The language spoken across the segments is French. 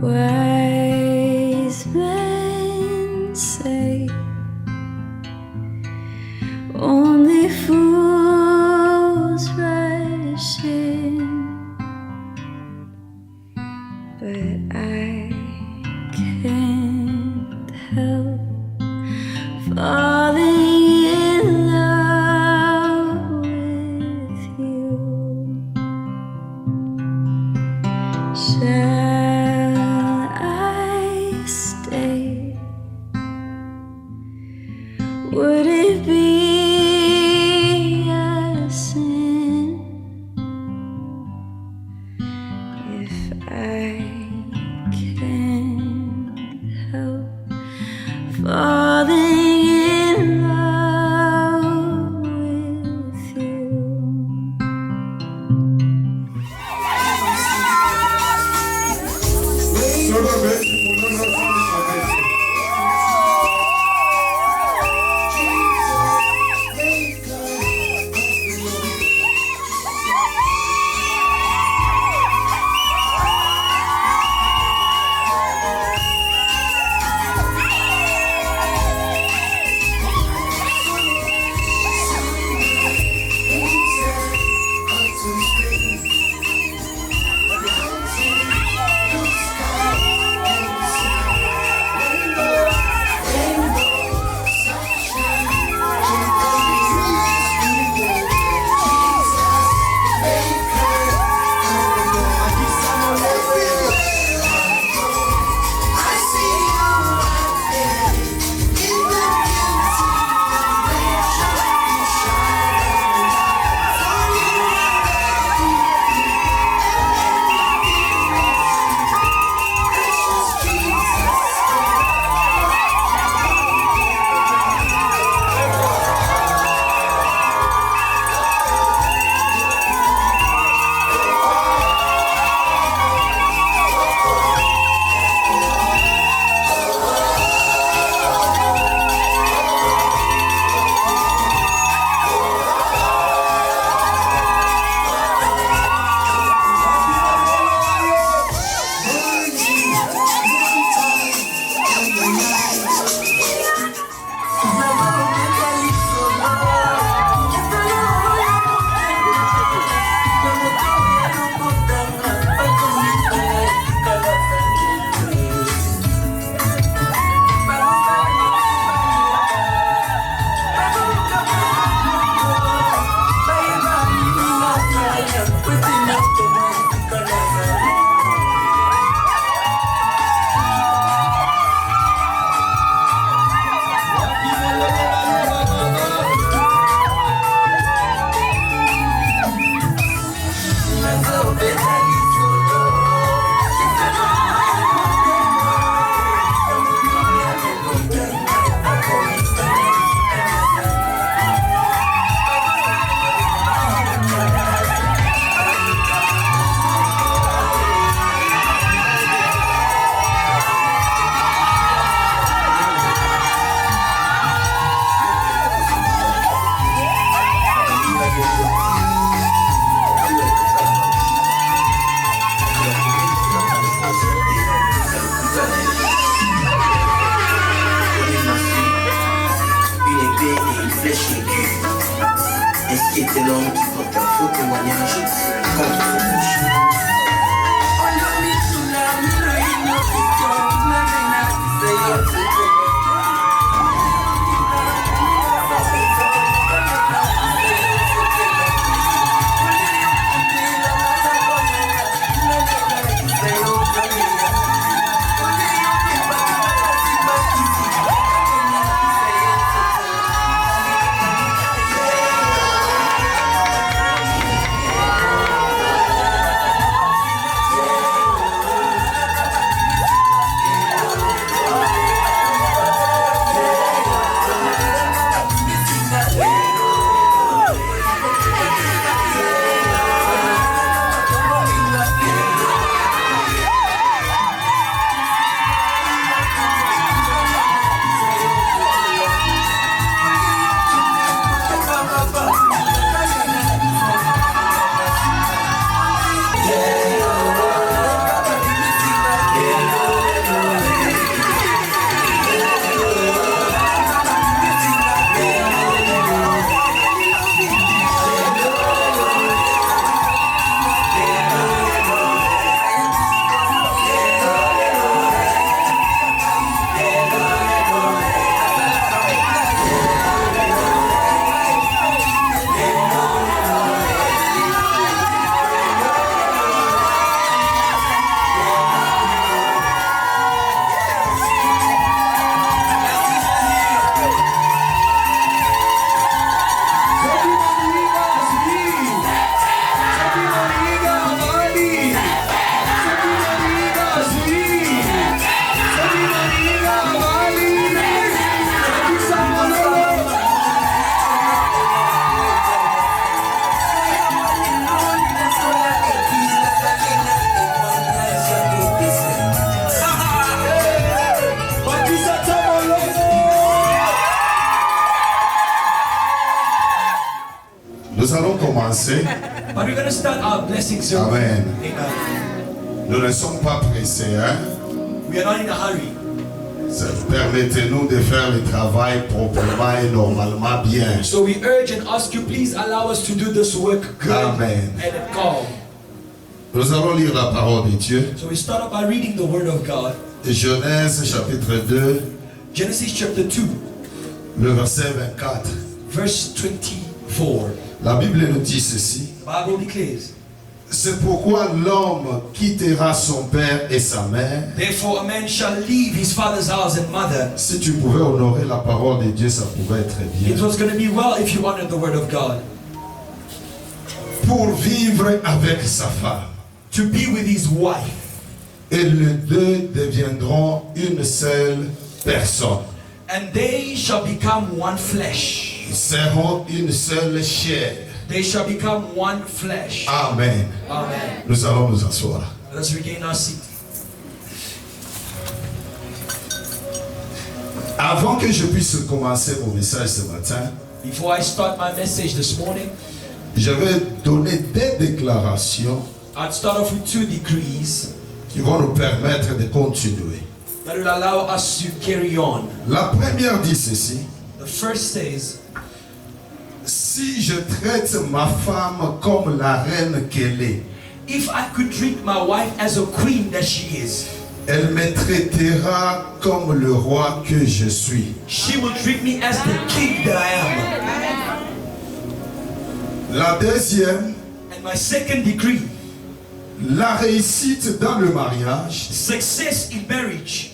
Wise men say only fools rush in, but I can't help falling in love with you. Shall I stay? Would it be a sin if I can't help falling in love with you? Est-ce qu'il était l'homme qui porte un faux témoignage contre son péché? Nous allons commencer. But we're going to start our blessing service. Amen. Amen. Nous ne sommes pas pressés, hein? We are not in a hurry. Permettez-nous de faire le travail proprement et normalement bien. So we urge and ask you, please allow us to do this work good Amen. and calm. Nous allons lire la parole de Dieu. So we start off by reading the Word of God. Genèse chapitre 2, Genesis chapter 2, le verset 24. verse 24. La Bible nous dit ceci. The Bible declares, C'est pourquoi l'homme quittera son père et sa mère. therefore a man shall leave his father's house and mother. Si tu pouvais honorer la parole de Dieu, ça pouvait être bien. It was going to be well if you honored the Word of God. Pour vivre avec sa femme. To be with his wife. Et les deux deviendront une seule personne. And they shall become one flesh. Ils seront une seule chair. They shall become one flesh. Amen. Amen. Nous allons nous asseoir. Let us regain our seat. Avant que je puisse commencer mon message ce matin, Before I start my message this morning, je vais donner des déclarations I'd start off with 2 decrees qui vont nous permettre de continuer. that will allow us to carry on. La première dit ceci: The first says, si je traite ma femme comme la reine qu'elle est, if I could treat my wife as a queen that she is, elle me traitera comme le roi que je suis. she will treat me as the king that I am. La deuxième, And my second decree, la réussite dans le mariage, success in marriage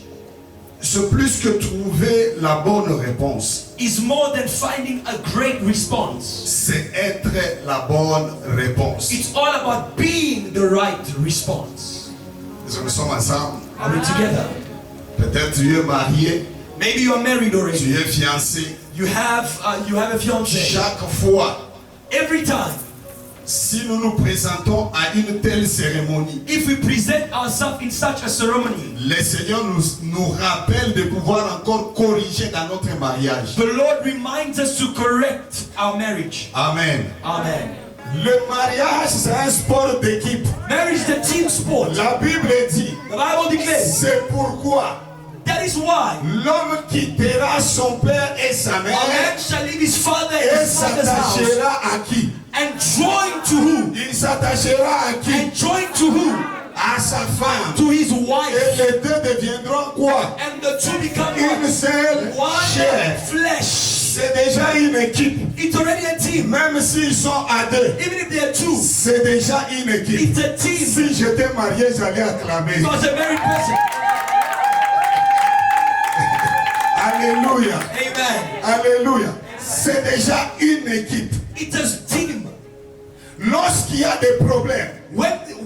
c'est plus que trouver la bonne réponse. is more than finding a great response. C'est être la bonne réponse. It's all about being the right response. Nous sommes ensemble. Are we together? Peut-être tu es marié, Maybe you're married tu already. es fiancé. You have a fiance. Chaque fois, Every time, si nous nous présentons à une telle cérémonie, if we present ourselves in such a ceremony, le Seigneur nous rappelle de pouvoir encore corriger dans notre mariage. the Lord reminds us to correct our marriage. Amen. Amen. Le mariage, c'est un sport d'équipe. Marriage is the team sport. La Bible dit, The Bible declares, c'est pourquoi that is why l'homme quittera son père et sa a mère man shall leave his father and et his mother's house s'attachera à qui? and join to who? Il s'attachera à qui? And join to who? À sa femme. To his Et wife. les deux deviendront quoi? And the two become Une one. seule chair. Flesh. C'est déjà une équipe. It's already a team. Même s'ils sont à deux, Even if there are two, c'est déjà une équipe. it's a team. Si j'étais marié, j'allais acclamer. Because a married person. Alléluia. Amen. Alléluia. C'est déjà une équipe. It's a team. Lorsqu'il y a des problèmes,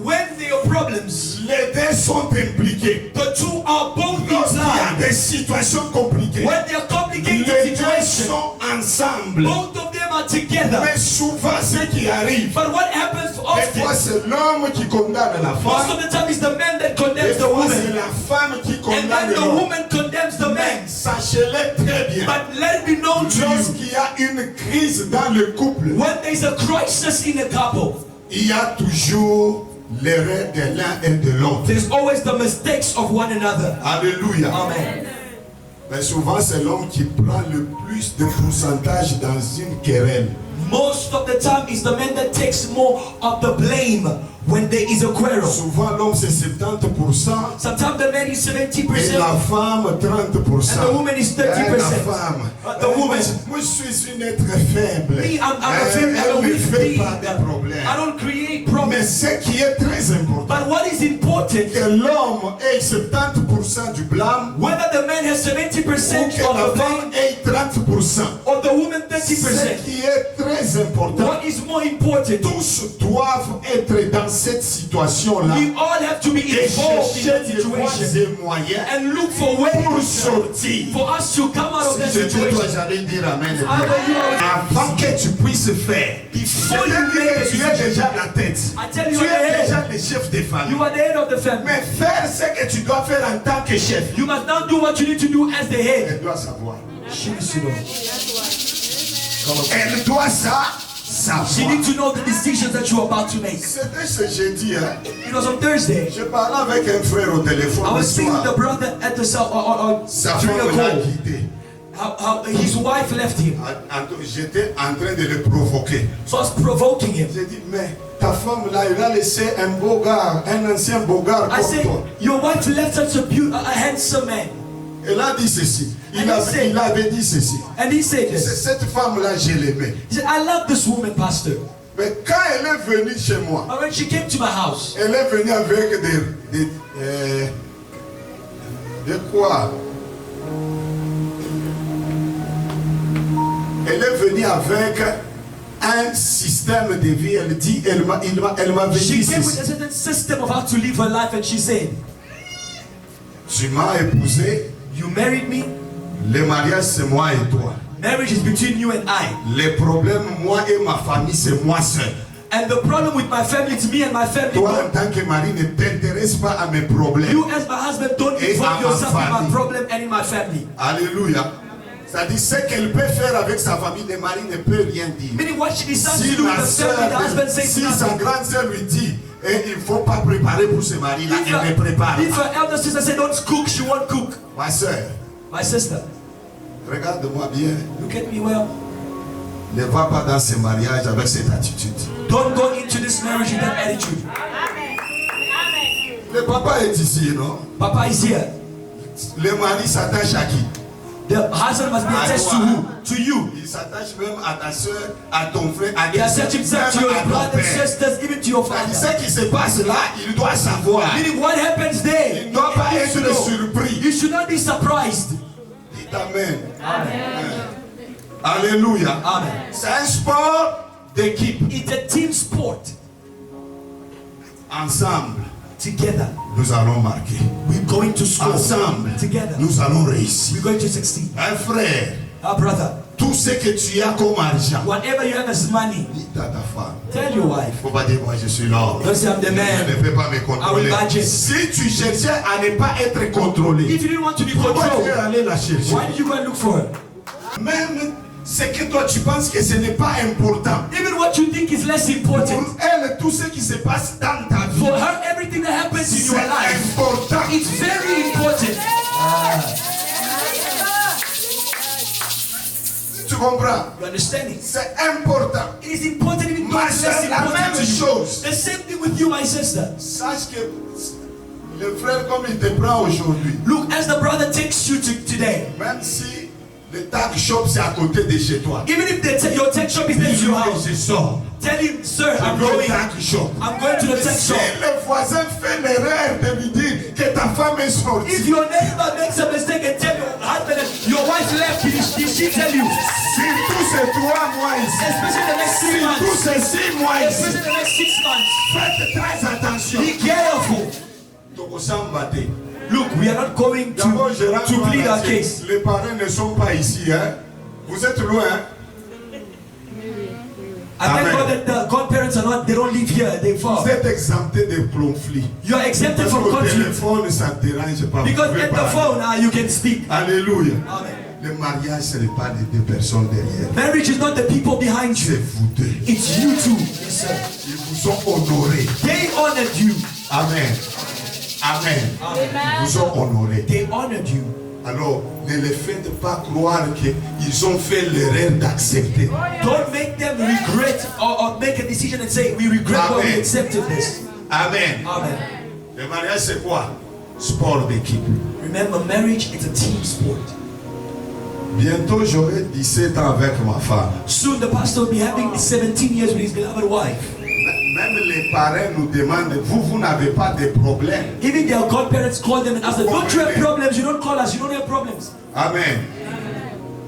When there are problems, les deux sont impliqués. the two are both Lorsqu'il y a inside. des situations compliquées, When there are complicated les deux situations, sont ensemble. both of them are together. Mais souvent, ce qui arrive, But what happens des fois, often, c'est l'homme qui condamne la most femme. of the time, is the man that Des condemns the fois, c'est woman, la femme qui and condamne then the l'homme. woman condemns the man. Sachez-le très bien. But let it be known to you, Lorsqu'il y a une crise dans le couple, when there is a crisis in a couple, il y a toujours l'erreur de l'un et de l'autre. there's always the mistakes of one another. Alléluia. Amen. Mais souvent, c'est l'homme qui prend le plus de pourcentage dans une querelle. Most of the time, it's the man that takes more of the blame when there is a quarrel. Souvent, l'homme, c'est 70%. Sometimes the man is Et 70%, la femme, 30%. and the woman is 30%. La femme. The woman. Moi, je suis une être faible. Me, I'm a Elle ne weak fait being. pas de problème. I don't create Mais problems. ce qui est très important, But what is important, que l'homme ait 70% du blâme, whether the man has ou 70% que of la the femme blame ait 30%. or the woman Ce 30%, qui est très important, what is more important? tous doivent être dans cette situation-là We all have to be et involved in that chercher les voies situation et moyens and look for pour ways sortir. for us to come out of that Si j'étais toi, situation. j'allais dire amen. Hallelujah. Avant que tu puisses faire, Before you c'est-à-dire make a que tu es decision, déjà la tête. I tell you, Tu you're the es head. déjà le chef des familles. You are the head of the family. Mais faire ce que tu dois faire en tant que chef, You must not do what you need to do as the head. elle doit savoir. She needs to know. Elle doit ça savoir. She needs to know the decisions that you're about to make. C'était ce jeudi, hein. It was on Thursday. Je parlais avec un frère au téléphone. I le was speaking with soir. the brother at the cell Sa during a femme l'a call. quitté. How his wife left him. J'étais en train de le provoquer. So I was provoking him. J'ai dit, mais ta femme là, il a laissé un beau gars, un ancien beau gars I comme said, toi. your wife left such a handsome man. Elle a dit ceci. And he said- Il avait dit ceci. And he said this. Cette femme-là, je l'aimais. He said, I love this woman, pastor. Mais quand elle est venue chez moi, But when she came to my house, elle est venue avec de quoi? Elle est venue avec un système de vie. Elle dit, elle m'avait she dit came with a ceci. certain system of how to live her life, and she said, Tu m'as épousé, you married me. le mariage c'est moi et toi. Marriage is between you and I. Les problèmes, moi et ma famille, c'est moi seul. And the problem with my family, it's me and my family. Toi, en tant que mari, ne t'intéresse pas à mes problèmes. You as my husband don't Et involve à ma yourself in my famille. problem and in my family. Alléluia. C'est-à-dire, ce qu'elle peut faire avec sa famille, le mari ne peut rien dire. Meaning what she decides to Si do with la the family, the husband says si sa nothing. grande sœur lui dit, et il ne faut pas préparer pour ce mari-là, elle ne prépare If pas. her elder sister say don't cook, she won't cook. Ma sœur, My sister, regarde-moi bien. look at me well. Ne va pas dans ce mariage avec cette attitude. Don't go into this marriage with that attitude. Le papa est ici, non? Papa is here. Le mari s'attache à qui? The husband must be attached to who? To you. Il s'attache même à ta soeur, à ton frère, à He attaches himself to your même à ton brothers, père. sisters, even to your C'est-à-dire, father. ce qui se passe là, il doit savoir. Meaning what happens there, Il ne doit pas you être should know. surpris. You should not be surprised. Dites Amen. Alléluia. Amen. C'est un sport d'équipe. It's a team sport. Ensemble, Together, nous allons marquer. we're going to score. Ensemble, Together, nous allons réussir. we're going to succeed. Un frère, Our brother, tout ce que tu as comme argent, whatever you have as money, dis à ta femme. tell your wife. Faut pas dire moi je suis l'homme. Don't say I'm the Je man. ne peux pas me contrôler. I will budget. Si tu cherchais à ne pas être contrôlé, If you didn't want to be pourquoi tu es controlled, allé la chercher? why did you go and look for her? Même ce que toi tu penses que ce n'est pas important. Even what you think is less important. Pour elle, tout ce qui se passe dans ta vie, For her, everything that happens in c'est your life, important. it's very important. Tu comprends? You understand it? C'est important. It is important even though Ma it's soeur, less la important même to you. chose. The same thing with you, my sister. Sache que le frère, comme il te prend aujourd'hui, Look, as the brother takes you to today, même si le tag shop c'est à côté de chez toi, even if your tech shop is next to your house, je sors. tell him, sir, Je I'm vais au going tag shop. to the tech Si shop. le voisin fait l'erreur de lui dire que ta femme est If sortie, your neighbor makes a mistake and tell your husband that your wife left, did she tell you? surtout c'est 3 mois ici, Especially the next 3 surtout months. c'est 6 mois ici, Especially the next 6 months. faites très attention. Be careful. Tokosambate. Look, we are not going D'abord, je rentre to plead dans our la- case. Les parents ne sont pas ici, hein. Vous êtes loin, hein? I thank Amen. God that the godparents are not, they don't live here, they far. Vous êtes exempté de conflits. You are exempted Parce from qu'au conflict. téléphone, ça ne dérange pas. Because Vous pouvez at the parler. phone, you can speak. Alléluia. Amen. Le mariage, ce n'est pas les deux personnes derrière. Marriage is not the people behind C'est you. vous deux. It's you two. Yes, sir. Ils vous ont honoré. They honored you. Amen. Amen. Ils vous ont honoré. They honored you. Alors, ne les faites pas croire qu'ils ont fait l'erreur d'accepter. Don't make them regret or make a decision and say, we regret what we Amen. accepted this. Amen. Amen. Le mariage, c'est quoi? Sport d'équipe. Remember, marriage is a team sport. Bientôt, j'aurai 17 ans avec ma femme. Soon the pastor will be having 17 years with his beloved wife. Même les parents nous demandent, vous n'avez pas de problème. Even their godparents call them and ask them, don't you have problems? You don't call us, you don't have problems. Amen.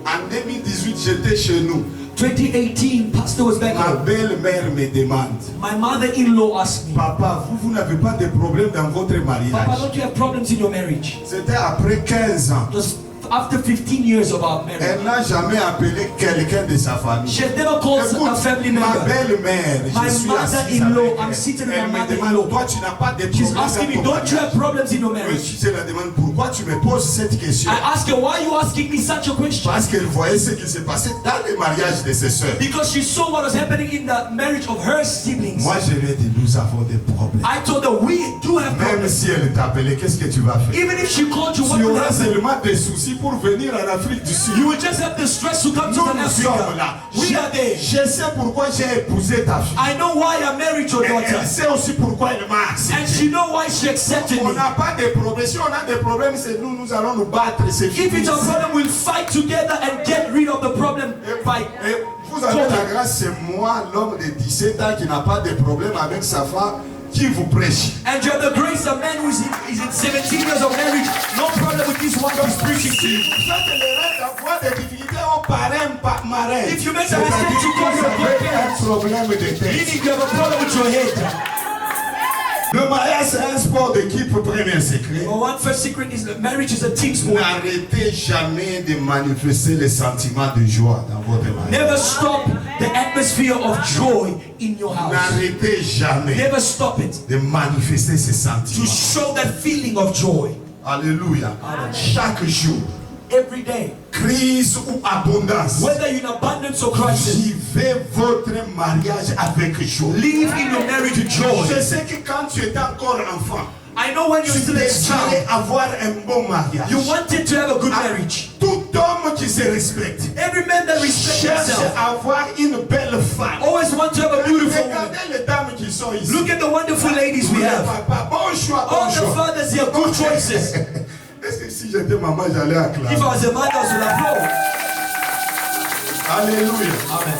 En 2018, j'étais chez nous. 2018, pastor was back Ma home. belle-mère me demande, My mother-in-law asked me, Papa, vous n'avez pas de problème dans votre Papa, mariage. don't you have problems in your marriage? C'était après 15 ans. It was after 15 years of our marriage. Elle n'a jamais appelé quelqu'un de sa famille. She has never called Écoute, a family ma member. belle-mère, My je suis assis mother-in-law, avec I'm elle. seated with Elle my me mother-in-law. demande, toi tu n'as pas de She's problème asking me, dans ton don't you have mariage. problems in your Oui, marriage? je la demande, pourquoi tu me poses cette question? I ask her, why are you asking me such a question? Parce qu'elle voyait ce qui s'est passé dans le mariage de ses sœurs. Because she saw what was happening in the marriage of her siblings. Moi je lui ai dit, nous avons des problèmes. I told her, we do have Même problems. si elle t'appelait, qu'est-ce que tu vas faire? Even if she called you, what Tu would auras happen? seulement des soucis pour venir en Afrique du Sud. You will just have the stress to come to Nous South sommes là. Africa. We are there. Je sais pourquoi j'ai épousé ta fille. I know why I married your Et daughter. elle sait aussi pourquoi elle m'a And accepté. she know why she accepted On me. n'a pas de problème. Si on a des problèmes, c'est nous, nous allons nous battre. C'est If fini. it's a problem, we'll fight together and get rid of the problem. Fight. Et vous avez la grâce, c'est moi, l'homme de 17 ans qui n'a pas de problème avec sa femme, qui vous prêche. And you have the grace, a man who is in 17 years of marriage, no problem with this one who's preaching to you. Ça, c'est le reste d'avoir des difficultés au parrain, pas marin. If you make a mistake to call your Vous avez parents, un problème de tête. meaning you have a problem with your head. Le mariage, c'est un sport d'équipe, premier secret. Well, one first secret is that marriage is a team sport. N'arrêtez jamais de manifester les sentiments de joie dans votre mariage. Never stop the atmosphere of joy in your house. N'arrêtez jamais Never stop it. de manifester ces To sentiments. show that feeling of joy Alléluia. Chaque jour, every day. crise ou abondance, Whether you're in abundance or crisis, vivez votre mariage avec joie. live in your marriage with joy. Je sais que quand tu étais encore enfant, I know when you're tu still a désirais child, avoir un bon mariage. you wanted to have a good marriage. Tout homme qui se respecte Every man that respects cherche himself à avoir une belle femme. always want to have a beautiful woman. Regardez les dames qui sont ici. Look at the wonderful ladies we have. Papa, bon choix, bon All the choix. fathers here, good choices. Est-ce que si j'étais maman, j'allais If acclamer? I was a man, I would applaud. Alléluia. Amen.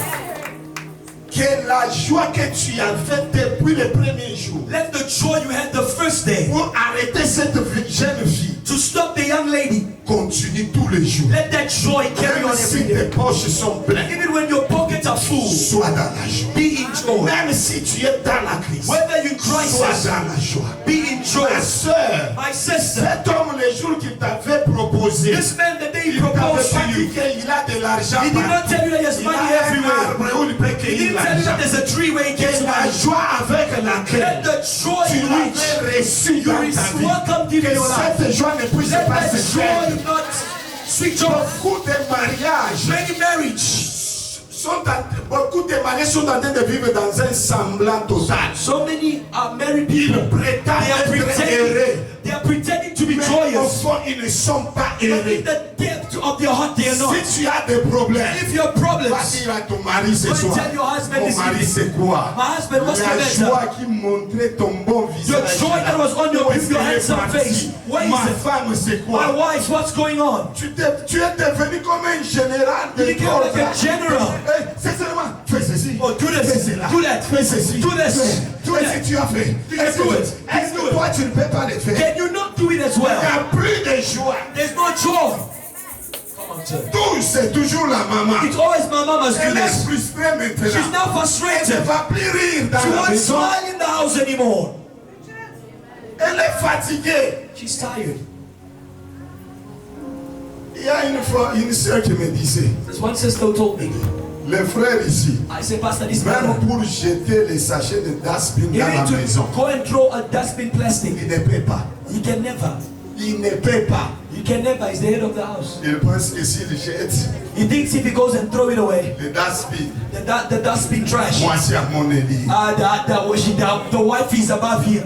Que la joie que tu as faite depuis le premier jour Let the joy you had the first day pour arrêter cette jeune fille to stop the young lady, continue tous les jours. let that joy carry Même on si every day. tes poches sont pleines, Even when your pockets are full, sois dans la joie. be in joy. Même si tu es dans la crise, Whether you're in sois crisis, dans la joie. be in joy. Ma soeur, My sister, cet homme, le jour qu'il t'avait proposé, this man the day he il ne t'avait proposed pas to dit you, qu'il a de l'argent he did not partout. tell you that he has Il money a un everywhere. arbre où il peut He cueillir didn't tell you l'argent. that there's a tree where he gets Que la money. joie avec laquelle Let the joy tu in which l'avais reçu you dans ta vie, welcomed him in que your life, cette joie ne puisse let pas that se perdre. joy not switch off. Beaucoup de mariages Many marriages, beaucoup de mariés sont en train de vivre dans un semblant total. so many married Ils people, prétendent they are être heureux, they are pretending to be mais au joyous, fond, ils ne sont pas but heureux. in the depth of their heart they are not. Si tu as des problèmes, If you have problems, va dire à ton mari ce go soir. and tell your husband Mon this mari, evening, c'est quoi? my husband, what's the La matter? joie qui montrait ton bon visage. Your joy that was on your, Où est-ce your qu'elle est handsome partie? face. Where Ma is it? femme, c'est My quoi? wife, what's going on? Tu es devenu comme un général de You became like a general. Hey, c'est seulement, fais ceci. Oh, do Fais this, cela. do that, Fais ceci. do this, do Qu'est-ce que that. tu as fait? You can do it. Est-ce que toi, tu ne peux pas le faire? Can you not do it as Il n'y well? a plus de joie. There's no joy. Come on, church. Tout, c'est toujours la maman. It's always my mama's Elle est goodness. frustrée maintenant. She's now Elle ne frustrated. va plus rire dans She la won't maison. smile in the house anymore. Elle est fatiguée. She's tired. Il y a une fois une soeur qui me disait, There's one sister who told me, les frères ici, I said, Pastor, this même man, pour jeter les sachets de dustbin he dans la need to maison, go and throw a dustbin plastic. il ne peut pas. He can never. Il ne peut pas. He can never. He's the head of the house. Il pense que s'il jette He thinks if he goes and throw it away, le dustbin, the dustbin trash, moi c'est à mon lit. the wife is above here.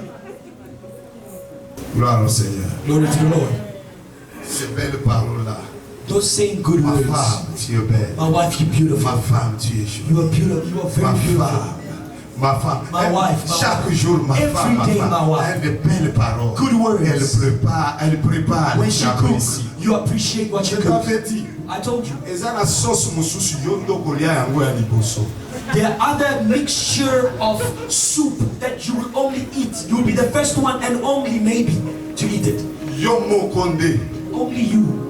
Gloire au Seigneur. Glory to the Lord. Ces belles paroles-là. Those saying good Ma words. femme, tu es belle. My wife, you're beautiful. Ma femme, tu es jolie. You are beautiful. You are Ma very beautiful. femme. Ma femme. My wife, my Chaque wife. jour, ma Every femme, ma day, femme. my wife. Elle a de belles paroles. Good words. Elle prépare. When she tu cooks, apprécies. you appreciate what she Je cooks. t'avais dit. I told you. Eza na sauce mosusu yo ndoko lia yango ya liboso. There are other mixture of soup that you will only eat. You will be the first one and only maybe to eat it. Yo moko nde. Only you.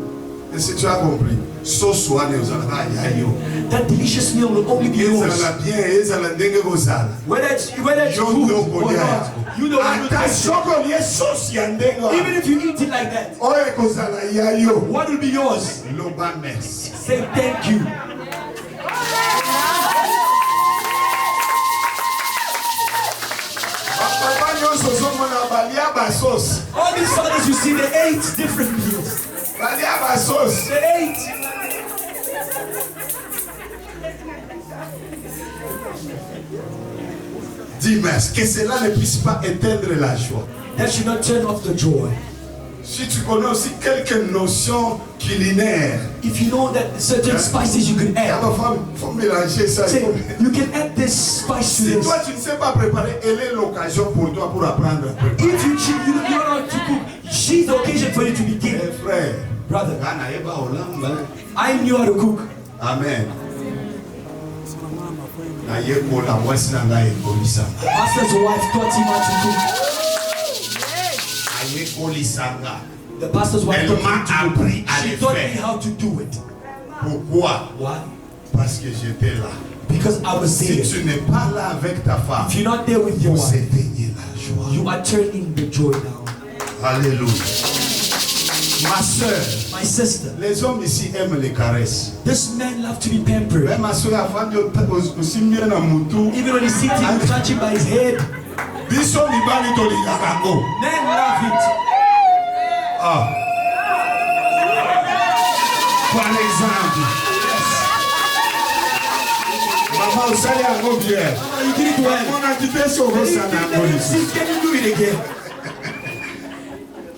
si tu as compris, sauce wana ezalaka ya yo. That delicious meal will only be yours. Ezala bien, ezala ndenge kozala. Whether it's good or not, you know what Ata soko liye sauce ya ndenge wana. even if you eat it like that, Oyo ekozala ya yo. what will be yours? Loba merci. Say thank you. Papa nyonso ozomona balia ba sauce. All these fathers you see, they ate different meals. Balia ba sauce. They ate. Dis merci, que cela ne puisse pas éteindre la joie. That should not turn off the joy. Si tu connais aussi quelques notions culinaires, If you know that certain spices you can il add, faut mélanger ça. say, you can add this spice to Si this. toi tu ne sais pas préparer, elle est l'occasion pour toi pour apprendre à préparer. If you don't know how to cook, she's the occasion for you to begin. Eh, frère, Brother, Ghana, eba olamba. I knew how to cook. Amen. Na ye kola mwasi na ngai ekolisa. Pastor's wife taught him how to cook. Aye kolisanga. The pastor's wife Elle taught m'a him to appris cook. à She le taught me faire. how to do it. Pourquoi? Why? Parce que j'étais là. Because I was Si there. tu n'es pas là avec ta femme, If you're not there with your vous wife, éteignez la joie. you are turning the joy down. Alléluia. Ma soeur, My sister, les hommes ici aiment les caresses. this man loves to be pampered. Même ma soeur avant de aussi bien na mutu. Even when he's sitting, you touch him by his head. Biso mibali tolingaka ngo. Men love it. Ah. Par exemple. Maman osali yango bien. Oh, you did it well. On a quitté son Can you, rosana can you- can you do it again?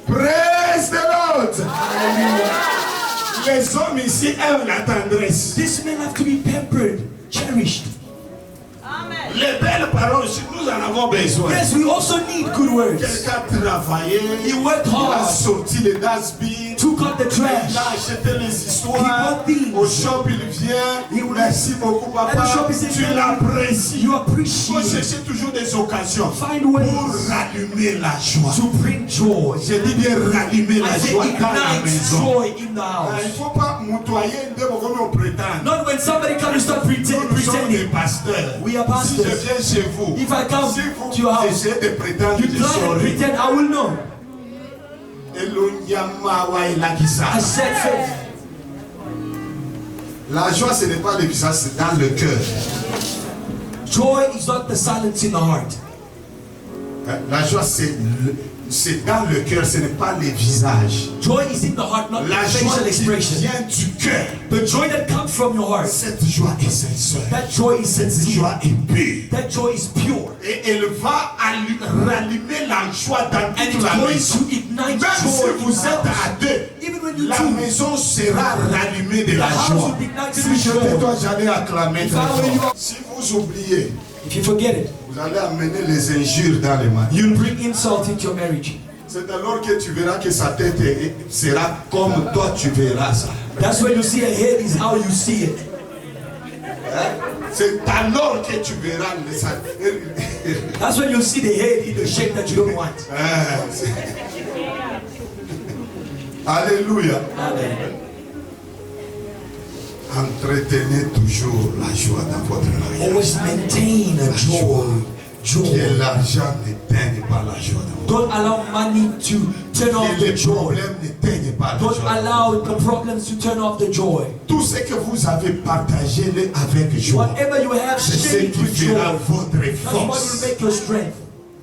Praise the Lord. Les hommes ici aiment la tendresse. This man have to be pampered, cherished. Les belles paroles, nous en avons besoin. Yes, we also need good words. Quelqu'un a travaillé, He worked il a hard, sorti les dustbins, took out the il a trash. acheté les He histoires. bought things. Au shop, il vient. He will- Merci beaucoup, At the papa. shop, he said, Tu l'apprécies. You Il faut appreciate, chercher toujours des occasions find pour ways rallumer la joie. to bring joy. J'ai dit bien rallumer la I say joie dans la ignite maison. joy in the Il ne house. faut pas moutoyer comme on prétend. Not when somebody comes to start Nous sommes des pretending. pasteurs. We are Si je pastors. viens chez vous, If I come si to your vous house, essayez de prétendre you que je try and saurais. pretend I will know. Elonyamawa elakisa. I said faith. La joie, ce n'est pas le visage, c'est dans le cœur. Joy is not the silence in the heart. La joie, c'est dans le cœur, ce n'est pas le visage. Joy is in the heart, not La the joie facial qui expression. vient du cœur. The joy that comes from your heart, Cette joie est sincère. that joy is Cette sincere. joie est pure. That joy is pure. Et elle va rallumer la joie dans And toute it's la going maison. to ignite Même si joy in vous the êtes house. à deux, Even when you la two, maison sera rallumée de the la house joie. will be ignited Si with j'étais joy. toi, j'allais acclamer If très I were you, fort. Si vous oubliez, if you forget it, vous allez amener les injures dans les mains. you'll bring insult into your marriage. C'est alors que tu verras que sa tête sera comme toi tu verras ça. That's when you see a head is how you see it. C'est alors que tu verras ça. That's when you see the head in the shape that you don't want. Alléluia. Amen. Entretenez toujours la joie dans votre mariage. Always maintain a joy. Que Joy. l'argent n'éteigne pas la joie dans votre Don't allow money to turn off Que the les joy. problèmes n'éteignent pas la Don't joie. allow the problems to turn off the joy. Tout ce que vous avez partagé avec joie, Whatever you have, c'est ce share it qui with joy. fera votre That's what will force. make your strength.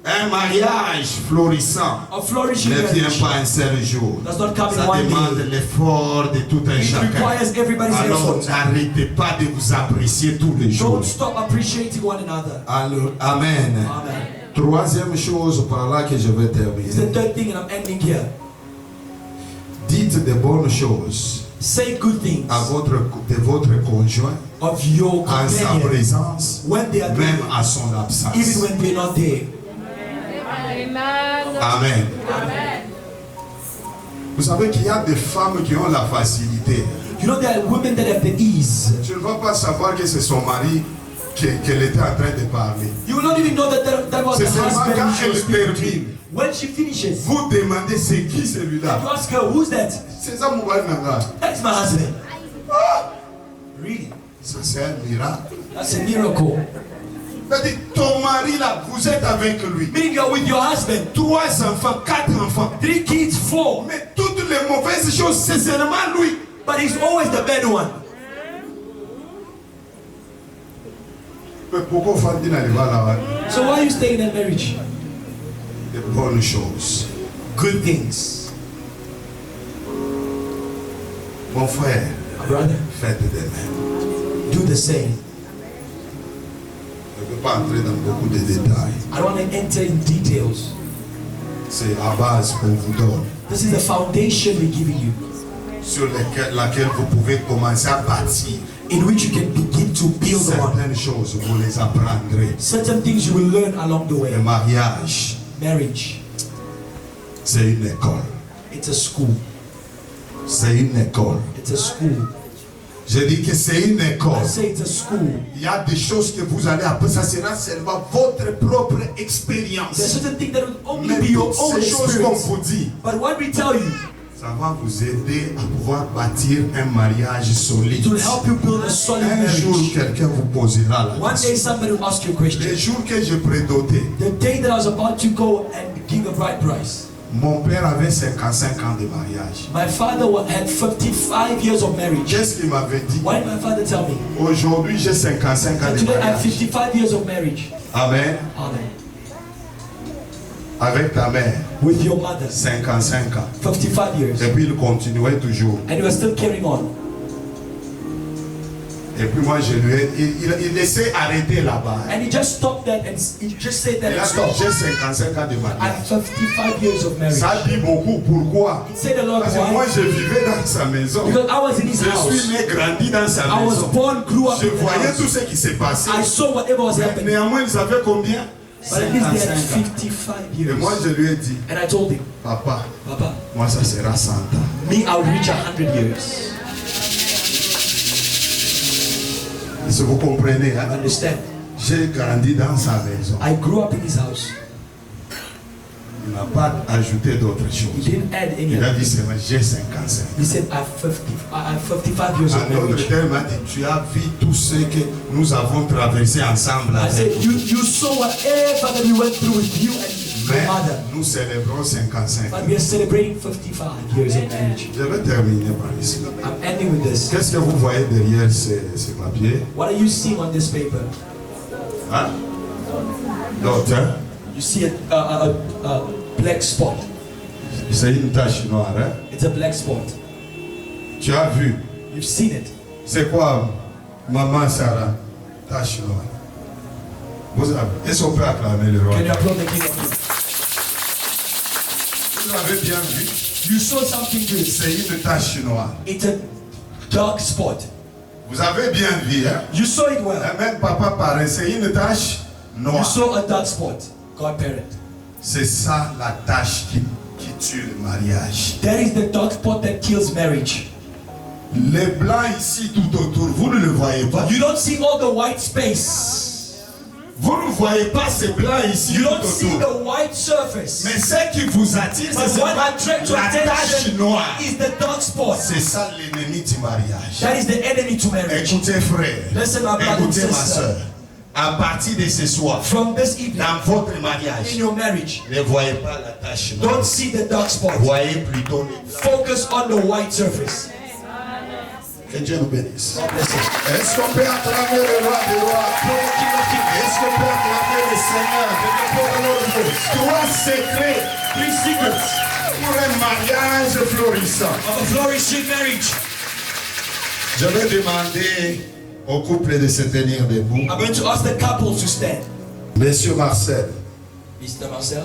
Un mariage florissant A flourishing ne vient marriage pas un seul jour. does not come in Ça one demande day. l'effort de tout un It chacun. requires everybody's Alors effort. n'arrêtez pas de vous apprécier tous les jours. Don't stop appreciating one another. Alors, amen. Amen. Troisième chose par là que je vais It's the terminer. third thing, and I'm ending here. Dites de bonnes choses Say good things à de votre conjoint of your en sa companion présence, when they are même there, à son even absence. when they're not there. Amen. Vous savez qu'il y a des femmes qui ont la facilité. You know there are women that have the ease. Tu ne vas pas savoir que c'est son mari qu'elle était en train de parler. You will not even know that was C'est the seulement husband quand she was elle speaking termine, to. When she finishes, vous demandez c'est qui celui-là? you ask her, who's that? C'est ça, Mouba Nanga. That's my husband. Really? Ça, c'est un miracle. That's a miracle. C'est-à-dire, ton mari là, vous êtes avec lui. Meaning you're with your husband. 3 enfants, 4 enfants. 3 kids, 4. Mais toutes les mauvaises choses, c'est seulement lui. But he's always the bad one. Mais pourquoi on fait là? So why are you staying in that marriage? De bonnes choses. Good things. Mon frère, My brother, faites de même. do the same. Je ne peux pas entrer dans beaucoup de détails. I don't want to enter in details. C'est la base qu'on vous donne, This is the foundation we're giving you, sur laquelle vous pouvez commencer à bâtir. in which you can begin to build on. Certaines choses, vous les apprendrez. Certain things you will learn along the way. Le mariage, Marriage, c'est une école. it's a school. C'est une école. It's a school. Je dis que c'est une école. I say it's a school. Il y a des choses que vous allez apprendre, ça sera seulement votre propre There's expérience. certain things that will only Mais be your toutes own ces choses qu'on experience. vous dit, But what we tell you, ça va vous aider à pouvoir bâtir un mariage solide. it will help you build a solid Un jour, marriage. quelqu'un vous posera la One day question. somebody will ask you a question. Le jour que je prédotais, The day that I was about to go and give a bride price, mon père avait 55 ans de mariage. my father had 55 years of marriage. Qu'est-ce qu'il m'avait dit? Why did my father tell me? Aujourd'hui, j'ai 55 ans And de today I have mariage. 55 years of marriage. Amen. Amen. Avec ta mère, With your mother, 55 ans. 55 years. Et puis il continuait toujours. And you are still carrying on. Et puis moi, je lui ai... Il laissait arrêter là-bas. And he just stopped that and he just said that Il a and dit, stopped. j'ai 55 ans de I mariage. have 55 years of marriage. Ça dit beaucoup. Pourquoi? He said a lot. Parce que moi, Why? je vivais dans sa maison. Because I was in his Je house. suis né, grandi dans sa I was maison. born, grew up Je in the voyais tout house. ce qui s'est passé. I saw whatever was Mais happening. néanmoins, ils avaient combien? But at least they had 55 ans. 55 Et years. moi, je lui ai dit, And I told him, papa, Papa, moi, ça sera 100 ans. me, I'll reach 100 years. Si vous comprenez, hein? Understand? J'ai grandi dans sa maison. I grew up in his house. Il n'a pas ajouté d'autres He choses. didn't add any Il a of dit it. seulement, j'ai 55. He said, I have 55 years of En d'autres marriage. termes, il m'a dit, tu as vu tout ce que nous avons traversé ensemble. I said, Avec you saw whatever that we went through with you and Mais your mother. nous célébrons 55. But we are celebrating 55 years of marriage. Je vais terminer par ici. I'm ending with this. Qu'est-ce que vous voyez derrière ces papiers? What are you seeing on this paper? Hein? D'autres, hein? You see a black spot. C'est une tache noire. Hein? It's a black spot. Tu as vu? You've seen it. C'est quoi, maman Sarah? Tache noire. Vous avez... Est-ce qu'on peut acclamer le roi? Can you applaud the King of Kings? Vous avez bien vu? You saw something good. C'est une tache noire. It's a dark spot. Vous avez bien vu, hein? You saw it well. Et même papa paraît, c'est une tache You noire. saw a dark spot. Godparent. C'est ça la tache qui tue le mariage. That is the dark spot that kills marriage. Les blancs ici tout autour, vous ne le voyez pas. You don't see all the white space. Vous ne voyez pas ces blancs ici You tout don't see autour. the white surface. Mais ce qui vous attire, But c'est what la attracts your tache attention noire. is the dark spot. C'est ça l'ennemi du mariage. That is the enemy to marriage. Écoutez frère, Listen, my brother and écoutez ma sister. soeur. À partir de ce soir, From this evening, dans votre mariage, in your marriage, ne voyez pas la tache noire. don't see the dark spot. Voyez plutôt les blancs. Focus on the white surface. Que Dieu nous bénisse. God bless you. Est-ce qu'on peut acclamer le roi des rois? Praise the King of Kings. Est-ce qu'on peut acclamer le Seigneur? Trois secrets 3 secrets pour un mariage florissant. of a flourishing marriage. Je vais demander au couple de se tenir debout. I'm going to ask the couples to stand. Monsieur Marcel, Mr. Marcel,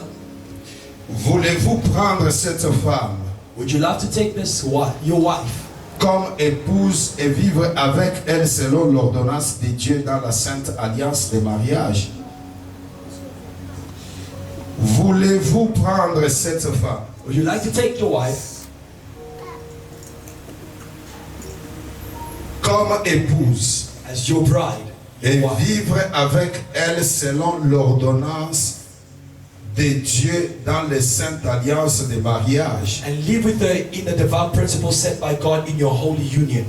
voulez-vous prendre cette femme would you love to take this your wife comme épouse et vivre avec elle selon l'ordonnance de Dieu dans la sainte alliance de mariage? Voulez-vous prendre cette femme Would you like to take your wife comme épouse as your bride Et vivre avec elle selon l'ordonnance de Dieu dans les saintes alliances de mariage. And live with her in the devout principles set by God in your holy union.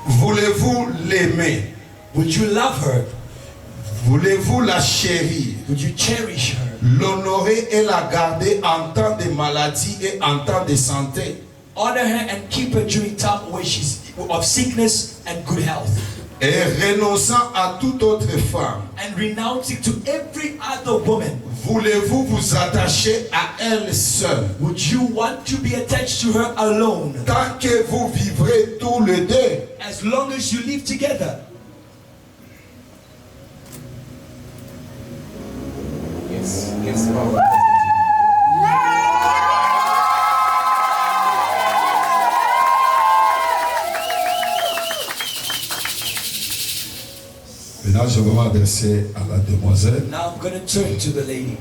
Voulez-vous l'aimer? Would you love her? Voulez-vous la chérir? Would you cherish her? L'honorer et la garder en temps de maladie et en temps de santé? Honor her and keep her during time where she's of sickness and good health. Et renonçant à toute autre femme, And renouncing to every other woman. voulez-vous vous attacher à elle seule? Would you want to be attached to her alone? Tant que vous vivrez tous les deux, As long as you live together. Yes, yes, Lord. maintenant je vais m'adresser à la demoiselle. Now I'm going to turn to the lady.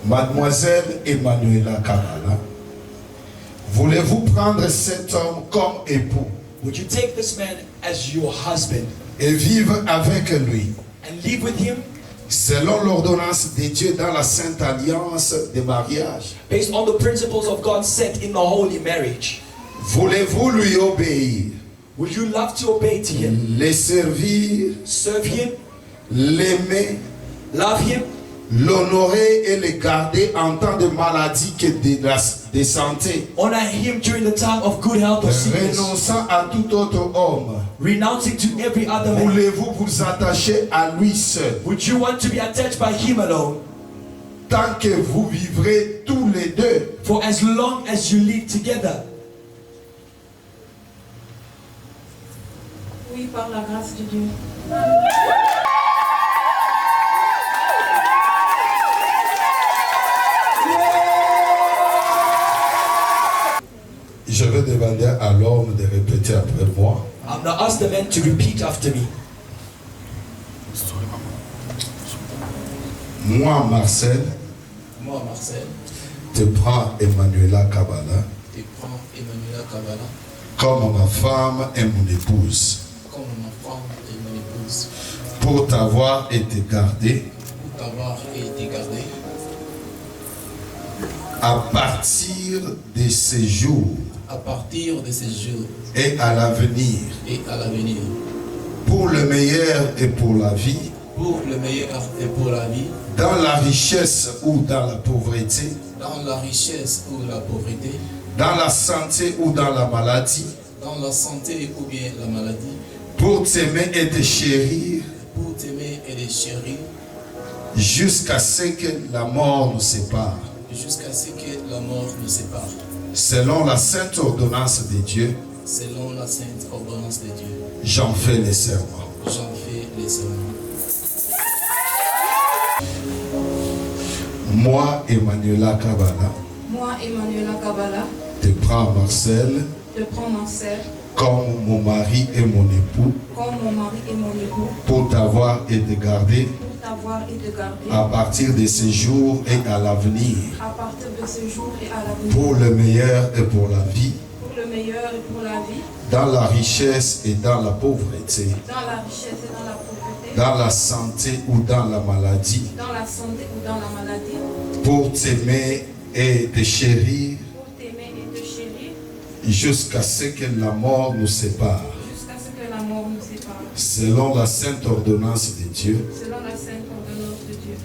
Mademoiselle Emmanuela Kabala, voulez-vous prendre cet homme comme époux Would you take this man as your husband et vivre avec lui and live with him selon l'ordonnance de Dieu dans la sainte alliance de mariage? based on the principles of God set in the holy marriage? Voulez-vous lui obéir, Would you love to obey to him, le servir, serve him, l'aimer, love him, l'honorer et le garder en temps de maladie que de santé, honor him during the time of good health or sickness, renonçant à tout autre homme? renouncing to every other man? Voulez-vous vous attacher à lui seul? Would you want to be attached by him alone Tant que vous vivrez tous les deux, for as long as you live together? Oui, par la grâce de Dieu. je vais demander à l'homme de répéter après moi. I'm going to ask the man to repeat after me. Moi, Marcel, Moi, Marcel, te prends Emmanuela Kabala tu prends Emmanuela Kabala comme ma femme et mon épouse, comme ma femme et mon épouse, pour t'avoir été gardée pour t'avoir été gardée à partir de ces jours à partir de ces jours et à l'avenir, et à l'avenir, pour le meilleur et pour la vie, pour le meilleur et pour la vie, dans la richesse ou dans la pauvreté, dans la richesse ou la pauvreté, dans la santé ou dans la maladie, dans la santé ou bien la maladie, pour t'aimer et te chérir pour t'aimer et les chérir, jusqu'à ce que la mort nous sépare. jusqu'à ce que la mort nous sépare, Selon la sainte ordonnance de Dieu, selon la sainte ordonnance de Dieu. j'en fais les serments. J'en fais les serments. Moi, Emmanuela Kabala, Moi, Emmanuela Kabala, te prends Marcel je prends Marcel comme mon mari et mon époux, comme mon mari et mon époux pour t'avoir été gardé pour t'avoir et te garder à partir de ce jour et à l'avenir, à partir de ce jour et à l'avenir, pour le meilleur et pour la vie, pour le meilleur et pour la vie, dans la richesse et dans la pauvreté, dans la richesse et dans la pauvreté, dans la santé ou dans la maladie, dans la santé ou dans la maladie, pour t'aimer et te chérir pour t'aimer et te chérir, jusqu'à ce que la mort nous sépare. jusqu'à ce que la mort nous sépare. Selon la sainte ordonnance de Dieu, Selon la sainte ordonnance de Dieu,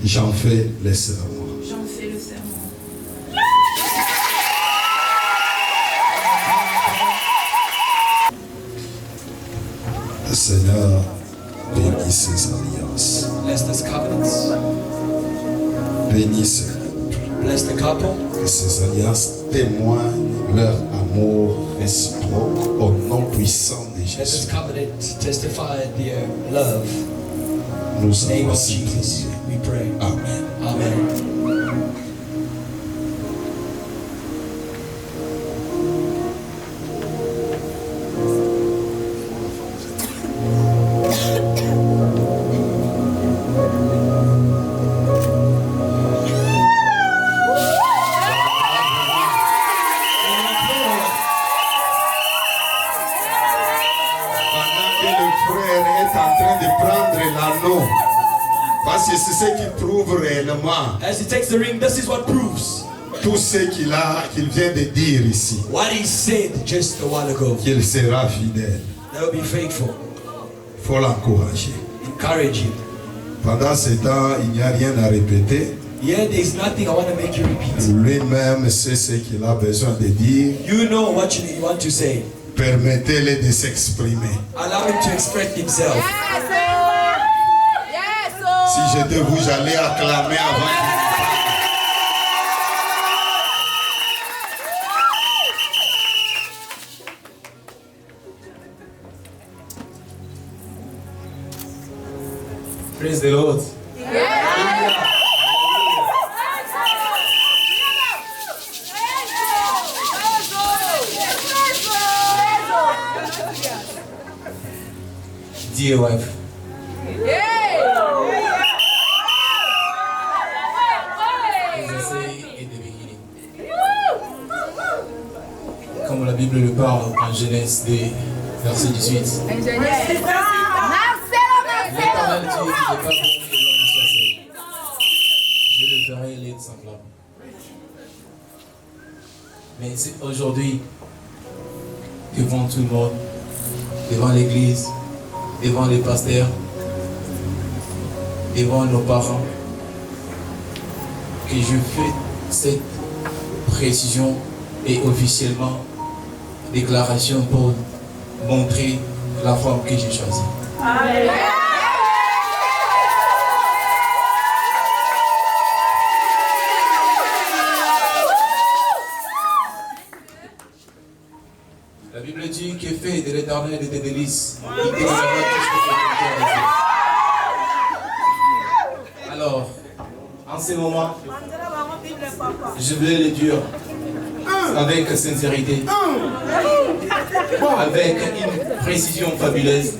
j'en fais les serments. j'en fais le serment. Seigneur, bénis ces alliances. Bless this covenants. Bénis ce couple. Bless the couple. Que ces alliances témoignent leur amour réciproque au nom puissant de Let this Jésus. covenant testify their love. Nous In the name avons of ainsi Jesus, prié. we pray. Amen. Amen. Pendant que le frère est en train de Parce que c'est ce qui prouve réellement As he takes the ring, this is what proves tout ce qu'il vient de dire ici. what he said just a while ago. Qu'il sera fidèle. That will be faithful. Il faut l'encourager. Encourage him. Pendant ce temps, il n'y a rien à répéter. Yeah, there's nothing I want to make you repeat. Lui-même sait ce qu'il a besoin de dire. You know what you want to say. Permettez-le de s'exprimer. Allow him to express himself. Si j'étais vous, j'allais acclamer avant qu'il parle. Praise the Lord. Dear wife, as I say in the beginning, comme la Bible le parle en Genèse des versets 18. L'Éternel dit, il n'est pas bon que l'homme soit seul. Je le ferai l'aide semblable. Mais c'est aujourd'hui, devant tout le monde, devant l'église, devant les pasteurs, devant nos parents, que je fais cette précision et officiellement déclaration pour montrer la femme que j'ai choisie. La Bible dit que fait de l'Éternel et des délices. Il délivrera tout ce que tu as fait. Alors, en ce moment, je vais le dire avec sincérité, avec une précision fabuleuse,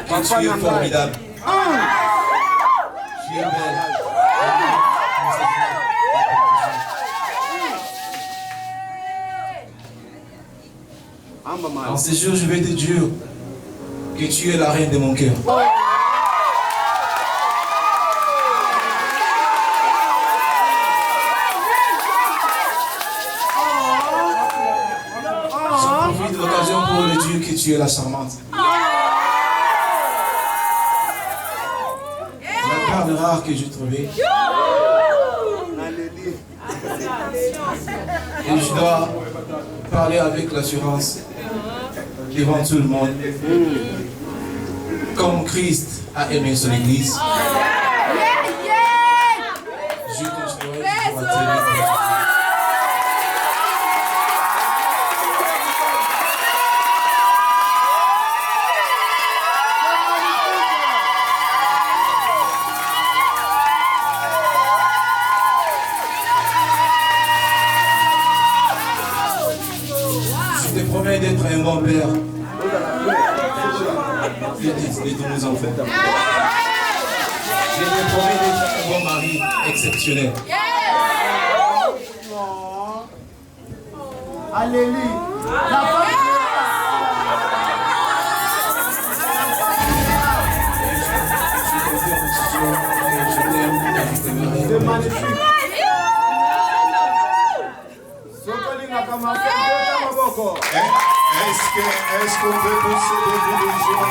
que tu es formidable, tu es belle. En ce jour, je vais te dire que tu es la reine de mon cœur. J'en profite de l'occasion pour le dire que tu es la charmante. La perle rare que j'ai trouvée. Et je dois parler avec l'assurance devant tout le monde. Comme Christ a aimé son Église, je continuerai toujours à t'aimer. Je te promets d'être un bon père de tous nos enfants. Je te promets d'être un bon mari exceptionnel. C'est magnifique. Est-ce qu'on peut pousser des bouts de joie?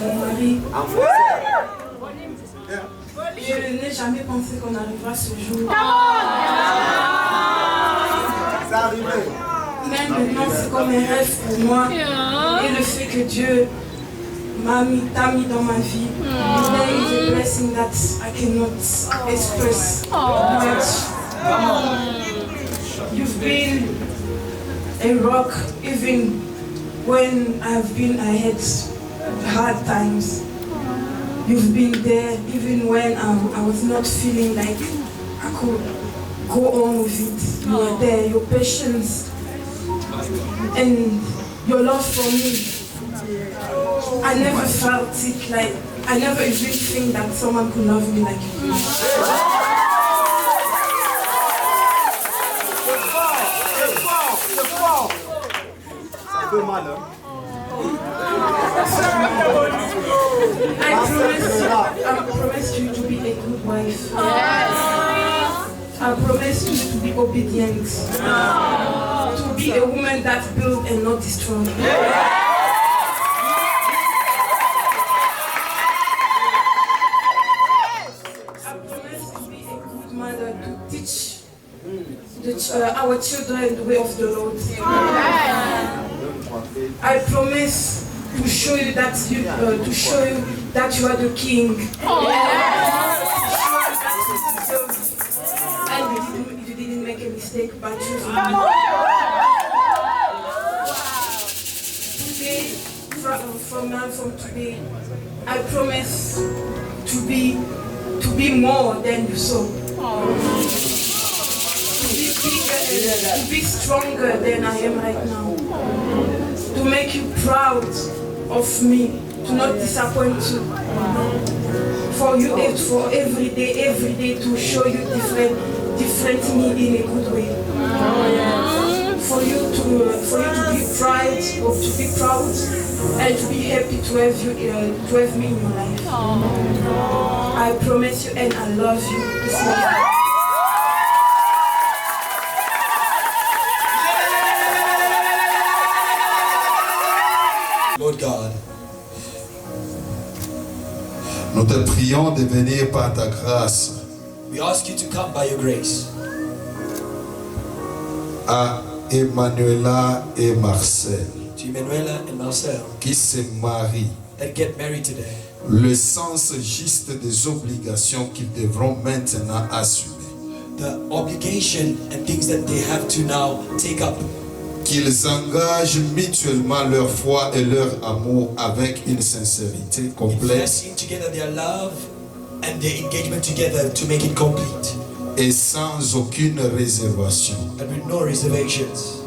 Mon mari. Je n'ai jamais pensé qu'on arrivera ce jour. C'est arrivé. Même maintenant, c'est comme un rêve pour moi. Et le fait que Dieu t'a mis dans ma vie. There is a blessing that I cannot express much. You've been a rock even when I've been ahead hard times. You've been there even when I was not feeling like I could go on with it. You were there, your patience and your love for me. I never felt it like, I never even think that someone could love me like you do. C'est fort. Ça fait mal, hein? promise you to be a good wife. I promise you to be obedient. To be a woman that builds and not destroys. I promise to be a good mother to teach our children the way of the Lord. I promise to show you that you are the king. And you didn't make a mistake by choosing me. Today, from today, I promise to be more than you saw. To be bigger and to be stronger than I am right now. To make you proud of me, to not disappoint you. For you, for every day to show you different me in a good way. For you to be proud and to be happy to have me in your life. I promise you and I love you. Lord God, nous te prions de venir par ta grâce we ask you to come by your grace à Emmanuela et Marcel to Emanuela and Marcel qui se marient. that get married today. Le sens juste des obligations qu'ils devront maintenant assumer. The obligation and things that they have to now take up. Qu'ils engagent mutuellement leur foi et leur amour avec une sincérité complète Investing together their love and their engagement together to make it complete. et sans aucune réservation. And with no reservations.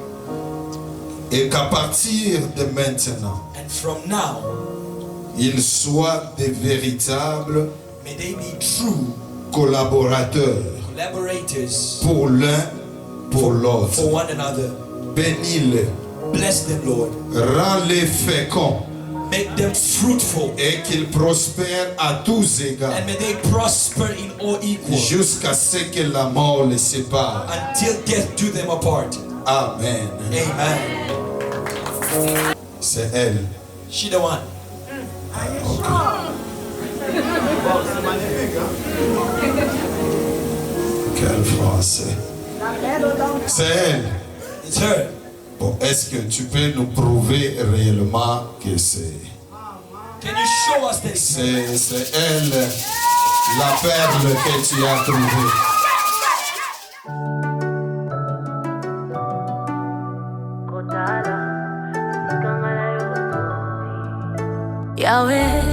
Et qu'à partir de maintenant, And from now, ils soient des véritables may they be true collaborateurs collaborators pour l'un, pour l'autre. for one another. Bénis-les, Bless them, Lord. rends-les féconds Make them fruitful. et qu'ils prospèrent à tous égards And may they prosper in all equal jusqu'à ce que la mort les sépare. until death do them apart. Amen. Amen. C'est elle. She the one. Quel français. C'est elle. It's her. Bon, est-ce que tu peux nous prouver réellement que c'est Can you show us this? c'est elle, la perle que tu as trouvée? Yahweh,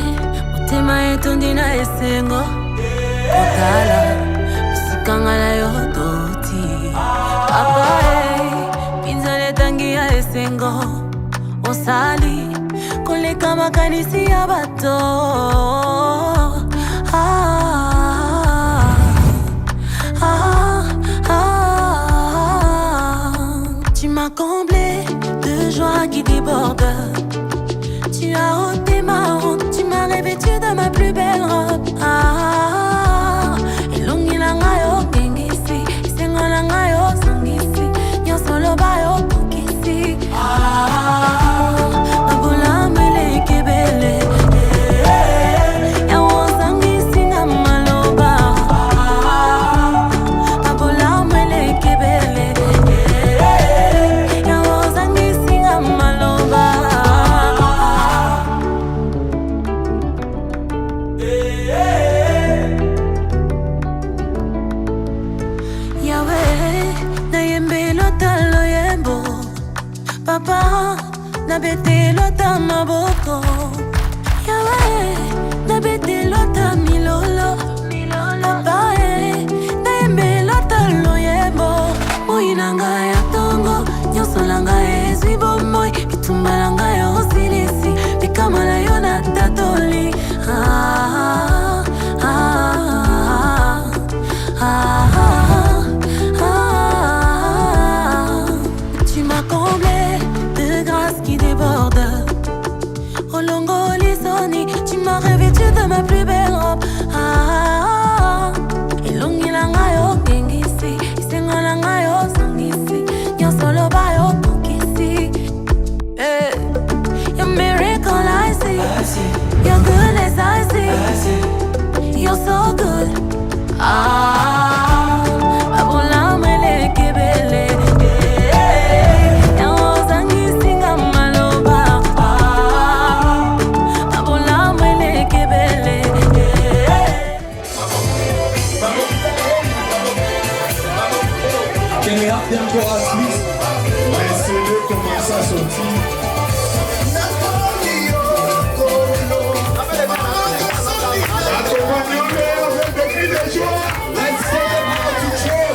mutima yetu ndina esengo Otala, bisikanga na yo toti Papa pinzale tangi ya esengo Osali, koleka makanisi ya bato Tu m'as comblé de joie qui déborde. Tu as ôté ma honte, tu m'as revêtu de ma plus belle robe. Elongi na ngai yo kengisi, isengo na ngai yo sangisi, nyonso loba yo pokisi. Mabola mele kebele, yawo sangisi na maloba. Mabola mele kebele, yawo sangisi na maloba. Yahweh, nayembe lota loyembo Papa, nabete lota maboko Yahweh, nabete lota milolo Papa, nayembe lota loyembo Moina ngai ya tongo, nyonso na ngai ezwi bomoi Bitumba na ngai yo silisi, bikama na yo na tatoli Tu m'as comblé de grâce qui déborde. Soni, tu m'as revêtu de ma plus belle robe. Ilungila ngayo gengisi, isengala ngayo sangisi, nyosolo bayo pokisi. Your miracle I see, your goodness I see, you're so good. Abola mele kebele. Can we have them go out, please? Laissez-le commencer à sortir. Accompagnons-les avec des cris de joie. Let's say it to joy.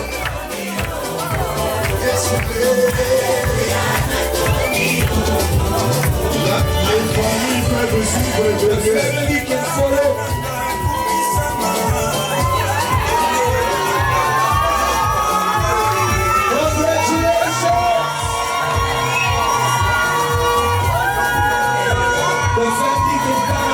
Les familles peuvent suivre le bébé. Family can follow. The family can come.